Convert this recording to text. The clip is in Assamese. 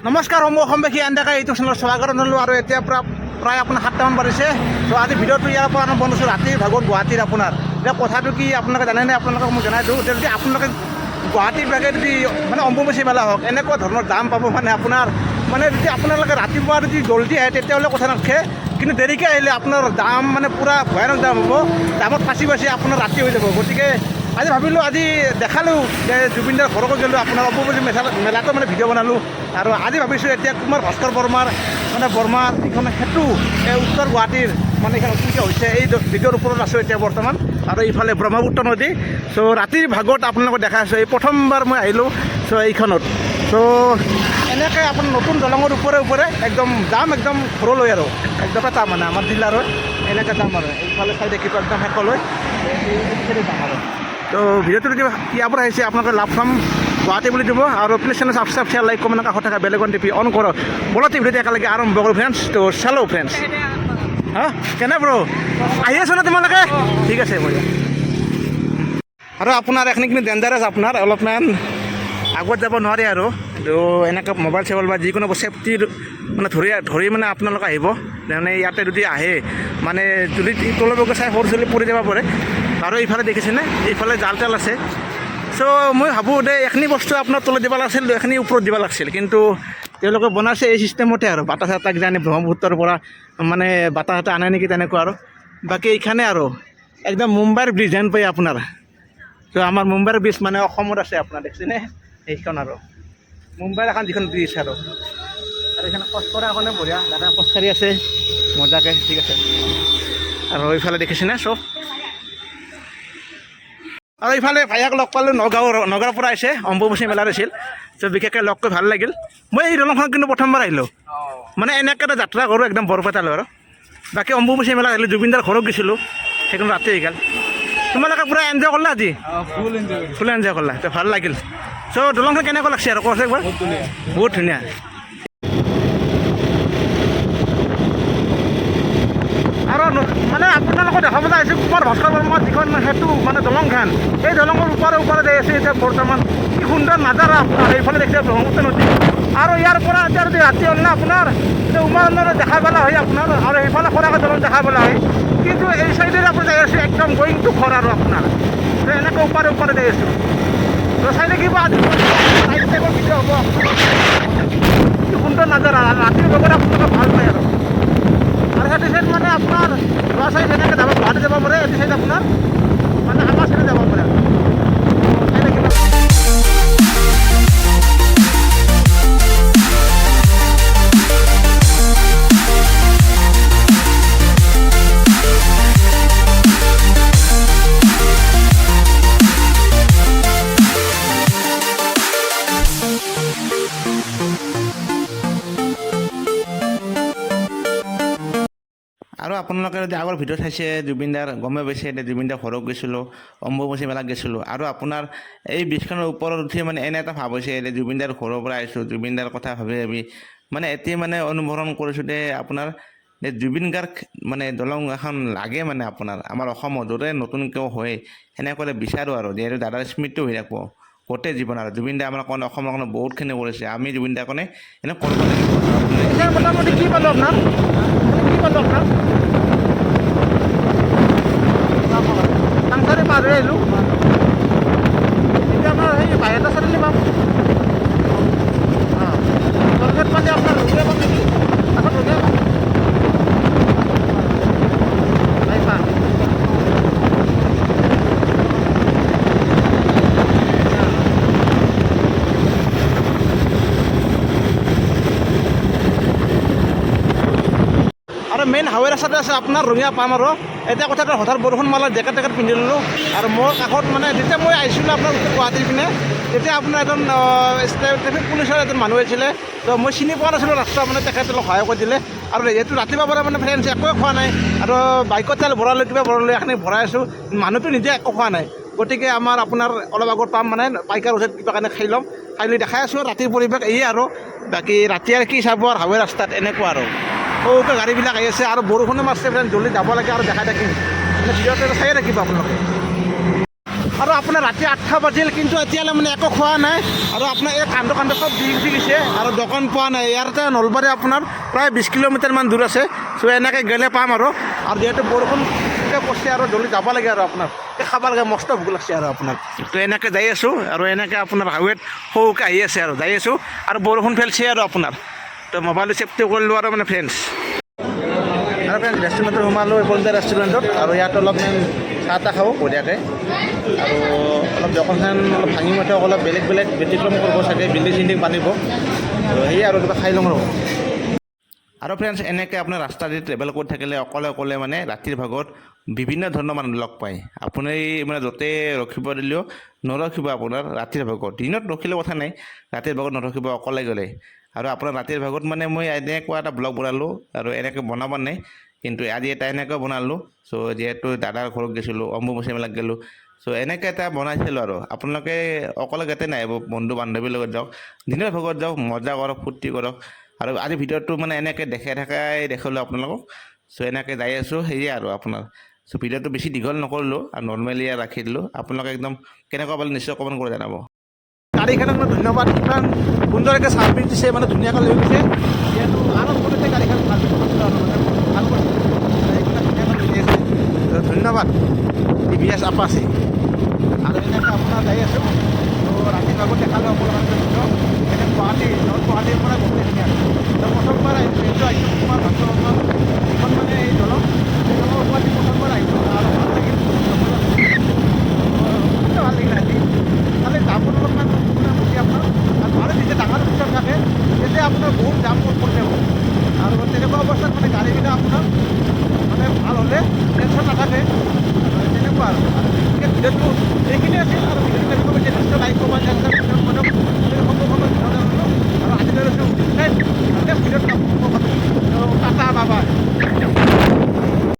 নমস্কাৰ মই অসমবাসী আনডাকা ইউটিউব চেনেলত স্বাগত জনালোঁ আৰু এতিয়া প্ৰায় আপোনাৰ 7টামান বাজিছে। ত' আজি ভিডিঅ'টো ইয়াৰ পৰা আৰম্ভ কৰিছোঁ ৰাতিৰ ভাগত গুৱাহাটীৰ আপোনাৰ এতিয়া কথাটো কি আপোনালোকে জানেনে আপোনালোকক মই জনাই দিওঁ যদি আপোনালোকে গুৱাহাটীৰ ভাগে যদি মানে অম্বুবাচী মেলা হওক এনেকুৱা ধৰণৰ দাম পাব মানে আপোনাৰ মানে যদি আপোনালোকে ৰাতিপুৱা যদি জল্দি আহে তেতিয়াহ'লে কথা নাথাকে, কিন্তু দেৰিকৈ আহিলে আপোনাৰ দাম মানে পূৰা ভয়ানক দাম হ'ব, দামত ফাঁচি আপোনাৰ ৰাতি হৈ যাব। গতিকে আজি ভাবিলোঁ আজি দেখালোঁ যে জুবিনদাৰ ঘৰকো গ'লোঁ আপোনাৰ অম্বুবাচী মেলাটো মানে ভিডিঅ' বনালোঁ আৰু আজি ভাবিছোঁ এতিয়া কুমাৰ ভাস্কৰ বৰ্মাৰ এইখন সেতু এই উত্তৰ গুৱাহাটীৰ মানে এইখন নতুনকৈ হৈছে এই ভিডিঅ'ৰ ওপৰত আছোঁ এতিয়া বৰ্তমান আৰু এইফালে ব্ৰহ্মপুত্ৰ নদী। চ' ৰাতিৰ ভাগত আপোনালোকক দেখাই আছোঁ এই প্ৰথমবাৰ মই আহিলোঁ চ' এইখনত। চ' এনেকৈ আপোনাৰ নতুন দলঙৰ ওপৰে একদম যাম একদম ঘৰলৈ আৰু একদম এটা মানে আমাৰ জিলাৰ এনেকৈ যাম আৰু এইফালে চাই দেখিব একদম শেষলৈ যাম আৰু। তো ভিডিঅ'টো যদি ইয়াৰ পৰা আহিছে আপোনালোকে লাভ পাম গুৱাহাটী বুলি দিব আৰু please channel subscribe share like comment কাষত থকা বেলেগ টিপি অন কৰক। বলতে ভিডিঅ'টো একেলগে আৰম্ভ কৰোঁ ফ্ৰেণ্ডছ। তো চালো ফ্ৰেণ্ডছ হা কেনে ব্ৰ আহি আছো না তোমালোকে? ঠিক আছে বঢ়িয়া। আৰু আপোনাৰ এইখিনি কিন্তু ডেঞ্জাৰাছ আপোনাৰ অলপমান আগত যাব নোৱাৰি আৰু তো এনেকৈ মোবাইল চবাইল বা যিকোনো ছেফটিৰ মানে ধৰি মানে আপোনালোকে আহিব মানে ইয়াতে যদি আহে মানে যদি তললৈকে চাই সৰু চলি পৰি যাব পাৰে। আৰু এইফালে দেখিছেনে এইফালে জাল তাল আছে। চ' মই ভাবোঁ দে এইখিনি বস্তু আপোনাৰ তলত দিব লাগিছিল, এইখিনি ওপৰত দিব লাগিছিল, কিন্তু তেওঁলোকে বনাইছে এই চিষ্টেমতে আৰু বাটা চাটা কিজানি ব্ৰহ্মপুত্ৰৰ পৰা মানে বাটা চাটা আনে নেকি তেনেকুৱা আৰু। বাকী এইখানে আৰু একদম মুম্বাইৰ ব্ৰিজ যেন পাই আপোনাৰ। ত' আমাৰ মুম্বাইৰ ব্ৰিজ মানে অসমত আছে আপোনাৰ দেখিছেনে সেইখন আৰু মুম্বাইৰ এখন যিখন ব্ৰিজ আৰু এইখন খোজ কৰা এখনে বঢ়িয়া দাদা খোজকাঢ়ি আছে মজাকৈ। ঠিক আছে আৰু এইফালে দেখিছেনে চব। আৰু এইফালে ভাইয়াক লগ পালোঁ নগাঁৱৰ পৰা আহিছে অম্বুবাচী মেলাত আছিল। ত' বিশেষকৈ লগ কৰি ভাল লাগিল। মই এই দলংখন কিন্তু প্ৰথমবাৰ আহিলোঁ মানে এনেকৈ এটা যাত্ৰা কৰোঁ একদম বৰপেটালৈ আৰু। বাকী অম্বুবাচী মেলাত আহিলোঁ জুবিনদাৰ ঘৰত গৈছিলোঁ সেইখন ৰাতি হৈ গ'ল। তোমালোকে পূৰা এনজয় কৰিলা আজি? ফুল এনজয় কৰিলা, তো ভাল লাগিল। চ' দলংখন কেনেকুৱা লাগছে আৰু কোৱাচোন একবাৰ? বহুত ধুনীয়া। আৰু মানে আপোনালোকক দেখাবলৈ আহিছোঁ কুমাৰ ভাস্কৰ বৰ্মাৰ যিখন সেতু মানে দলংখন এই দলঙৰ ওপৰত আছে এতিয়া বৰ্তমান কি সুন্দৰ নাজাৰা আপোনাৰ। এইফালে দেখিছে ব্ৰহ্মপুত্ৰ নদী আৰু ইয়াৰ পৰা এতিয়া যদি ৰাতি হ'ল না আপোনাৰ উমানন্দৰ দেখা পেলা হয় আপোনাৰ আৰু সেইফালে খৰাকৈ দলং দেখা পেলা হয়, কিন্তু এই চাইডেৰে আপুনি যাই আছোঁ একদম গোয়িং টু ঘৰ আৰু আপোনাৰ এনেকৈ ওপৰে যাই আছোঁ। তো চাই থাকিব আজি ভিডিঅ' হ'ব কি সুন্দৰ নাজাৰা ৰাতিৰ লগত আপোনালোকে ভাল পায় আৰু সেইটো চাইড মানে আপোনাৰ ল'ৰা ছোৱালী যেনেকৈ যাব গুৱাহাটী যাব পাৰে এইটো চাইড আপোনাৰ মানে আমাৰ চাইডে যাব পাৰে চাই থাকিব। আৰু আপোনালোকে যদি আগৰ ভিডিঅ' চাইছে জুবিনদাৰ গমে পাইছে এতিয়া জুবিনদাৰ ঘৰত গৈছিলোঁ অম্বুবাচী মেলাত গৈছিলোঁ আৰু আপোনাৰ এই ব্ৰিজখনৰ ওপৰত উঠি মানে এনে এটা ভাৱ হৈছে এতিয়া জুবিনদাৰ ঘৰৰ পৰা আহিছোঁ জুবিনদাৰ কথা ভাবি মানে এতিয়া মানে অনুসৰণ কৰিছোঁ যে আপোনাৰ জুবিন গাৰ্গ মানে দলং এখন লাগে মানে আপোনাৰ আমাৰ অসমত য'তে নতুনকৈ হয় সেনেকৈ বিচাৰোঁ আৰু যিহেতু দাদাৰ স্মৃতি হৈ থাকিব গোটেই জীৱন আৰু জুবিনদাই আমাৰ কাৰণে অসমৰ কাৰণে বহুতখিনি কৰিছে আমি জুবিনদাৰ কাৰণে এনে কৰিব লাগিব। মোটামুটি কি পালোঁ আপোনাৰ সাংসাৰে পাৰ হৈ আহিলোঁ এতিয়া আপোনাৰ সেই বাহিৰতে চাৰিআলি পাম টৰ্গেট মানে আপোনাৰ ৰুগে পাম নেকি এখন ৰুগে পাম আৰু মেইন হাইৱে ৰাস্তাতে আছে আপোনাৰ ৰঙিয়া পাম আৰু এতিয়া কথাটো হঠাৎ বৰষুণ মালত জেকেট পিন্ধি ল'লোঁ আৰু মোৰ কাষত মানে যেতিয়া মই আহিছিলোঁ আপোনাৰ উত্তৰ গুৱাহাটীৰ পিনে তেতিয়া আপোনাৰ এজন ট্ৰেফিক পুলিচৰ এজন মানুহ আছিলে। তো মই চিনি পোৱা নাছিলোঁ ৰাস্তা মানে তেখেতে অলপ সহায় কৰি দিলে আৰু যিহেতু ৰাতিপুৱা পৰা মানে ফ্ৰেণ্ডছ একোৱে খোৱা নাই আৰু বাইকত তেল ভৰালোঁ কিবা ভৰালোঁ এইখিনি ভৰাই আছোঁ মানুহটো নিজে একো খোৱা নাই। গতিকে আমাৰ আপোনাৰ অলপ আগত পাম মানে পাইকাৰ ওচৰত কিবা কাৰণে খাই ল'ম খাই লৈ দেখাই আছোঁ ৰাতিৰ পৰিৱেশ এই আৰু বাকী ৰাতি আৰু কি চাব আৰু হাইৱে ৰাস্তাত এনেকুৱা আৰু সৰুকৈ গাড়ীবিলাক আহি আছে আৰু বৰষুণে মাৰিছে ফ্ৰেণ্ড জল্দি যাব লাগে আৰু দেখাই থাকিম ভিডিঅ'টো চায়ে থাকিব আপোনালোকে। আৰু আপোনাৰ ৰাতি 8টা বাজিল কিন্তু এতিয়ালৈ মানে একো খোৱা নাই আৰু আপোনাৰ এই কাণ্ড চব দি উঠি গৈছে আৰু দোকান পোৱা নাই ইয়াতে নলবাৰী আপোনাৰ প্ৰায় 20 কিলোমিটাৰমান দূৰ আছে চ' এনেকৈ গ'লে পাম আৰু যিহেতু বৰষুণ পৰছে আৰু জলদি যাব লাগে আৰু আপোনাৰ এই খাব লাগে মস্ত ভোক লাগছে আৰু আপোনাৰ তো এনেকৈ যাই আছোঁ আৰু এনেকৈ আপোনাৰ হাইৱেত সৌকে আহি আছে আৰু যাই আছোঁ আৰু বৰষুণ ফেলছে আৰু আপোনাৰ তো মোবাইলটো ছেফটি কৰিলোঁ আৰু মানে ফ্ৰেণ্ডছ আৰু ফ্ৰেণ্ডছ ৰেষ্টুৰেণ্টত সোমালোঁ কলিতা ৰেষ্টুৰেণ্টত আৰু ইয়াত অলপ চাহ তাহ খাওঁ বঢ়িয়াকৈ আৰু অলপ দোকানখন অলপ ভাঙি মতে অলপ বেলেগ ব্যতিক্ৰম কৰিব চাগে বিল্ডিং চিল্ডিং বান্ধিব আৰু সেয়ে আৰু কিবা খাই লওঁ আৰু ফ্ৰেণ্ডছ এনেকৈ আপোনাৰ ৰাস্তা দি ট্ৰেভেল কৰি থাকিলে অকলে মানে ৰাতিৰ ভাগত বিভিন্ন ধৰণৰ মানুহ লগ পায় আপুনি মানে য'তে ৰখিব দিলেও নৰখিব আপোনাৰ ৰাতিৰ ভাগত দিনত ৰখিলে কথা নাই ৰাতিৰ ভাগত নৰখিব অকলে গ'লে আৰু আপোনাৰ ৰাতিৰ ভাগত মানে মই এনেকুৱা এটা ব্লগ বনালোঁ আৰু এনেকৈ বনাব নাই কিন্তু আজি এটা এনেকৈ বনালোঁ চ' যিহেতু দাদাৰ ঘৰত গৈছিলোঁ অম্বুবাচী মেলাত গ'লোঁ চ' এনেকৈ এটা বনাইছিলোঁ আৰু আপোনালোকে অকলে গাতে নাহিব বন্ধু বান্ধৱীৰ লগত যাওক দিনৰ ভাগত যাওক মজা কৰক ফূৰ্তি কৰক আৰু আজি ভিডিঅ'টো মানে এনেকৈ দেখালোঁ আপোনালোকক চ' এনেকৈ যাই আছোঁ সেয়ে আৰু আপোনাৰ চ' ভিডিঅ'টো বেছি দীঘল নকৰিলোঁ আৰু নৰ্মেলি ৰাখি দিলোঁ আপোনালোকে একদম কেনেকুৱা পালে নিশ্চয় কমেণ্ট কৰি জনাব গাড়ীখনক ধন্যবাদ ইমান সুন্দৰকৈ ছাৰ্ভিচ দিছে মানে ধুনীয়াকৈ লৈ গৈছে যিহেতু আৰম্ভণিতে গাড়ীখন ছাৰ্ভিচ কৰিছিলোঁ আৰু মানে ভাল কৰিছে এইবিলাক ধুনীয়াকৈ লৈ আছে ধন্যবাদ TVS আপাচি আৰু এনেকৈ আপোনাৰ যাই আছোঁ ত' ৰাতি ভাগত দেখালোঁ অকণমান এনে নৰ্থ গুৱাহাটীৰ পৰা গোটেইখিনি আছে প্ৰথমবাৰ আহিছোঁ এইটো আহিছোঁ তোমাৰ ভাষণ যিখন মানে এই দলং গুৱাহাটী প্ৰথমবাৰ আহিছোঁ আৰু ভাল লাগিল ভাল লাগিল আজি খালি দামবোৰ অলপমান বুজি আপোনাৰ আৰু আৰু যেতিয়া ডাঙৰ পিছত থাকে তেতিয়া আপোনাৰ বহুত দাম কৰি যাব আৰু তেনেকুৱা অৱস্থাত মানে গাড়ীবিলাক আপোনাৰ মানে ভাল হ'লে টেনশ্যন নাথাকে তেনেকুৱা আৰু ভিডিঅ'টো এইখিনি আছিল আৰু ভিডিঅ'টো নিশ্চয় লাইক কৰিব